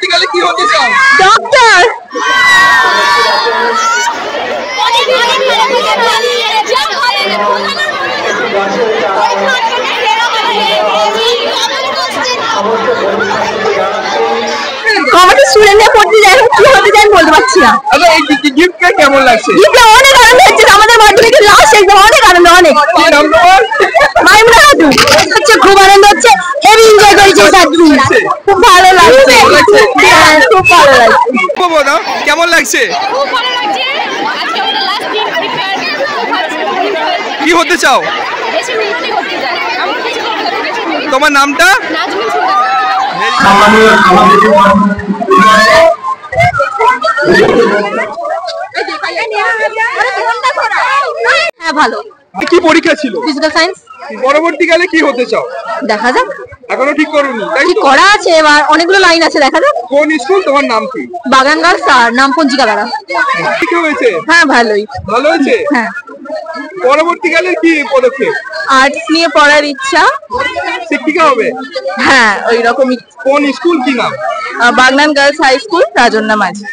পরবর্তীকালে কি হতে চাও? ডক্টর। কমার্স স্টুডেন্টরা পড়তে যায়, কি হতে চায় বলতে পারছি না। আচ্ছা এই গিফটটা কেমন লাগছে? গিফটটা অনেক আনন্দ হচ্ছে, আমাদের মাধ্যমিকের লাস্ট এক্সাম, অনেক আনন্দ, অনেক। কি নাম তোমার? মাইমুনা খাতুন। হচ্ছে খুব আনন্দ হচ্ছে, হেভি এনজয় করেছি সাথী, খুব ভালো লাগছে। হ্যাঁ খুব ভালো লাগছে। বলো কেমন লাগছে? খুব ভালো লাগছে, আজকে আমাদের লাস্ট দিন পরীক্ষার। কি হতে চাও? বেশি মিলিটারি করতে চাই, আমার কিছু করতে হবে বেশি মিলিটারি। তোমার নামটা? নাজমিন সুলতান। হ্যাঁ ভালো। কি পরীক্ষা ছিল? Physical science. পরবর্তীকালে কি হতে চাও? দেখা যাক, এখনো ঠিক করোনি তাই কি তো? করা আছে, এবার অনেকগুলো লাইন আছে, দেখা যাক। কোন স্কুল, তোমার নাম কি? বাগান গার্লস, আর নাম পঞ্জিকা বেড়া। কি হয়েছে? হ্যাঁ ভালোই। ভালো হয়েছে? হ্যাঁ। পরবর্তীকালে কি পদক্ষেপ? আর্টস নিয়ে পড়ার ইচ্ছা। শিক্ষিকা হবে? হ্যাঁ ওই রকমই। কোন স্কুল, কি নাম? Bagnan girls high school, Rajanya মাঝি।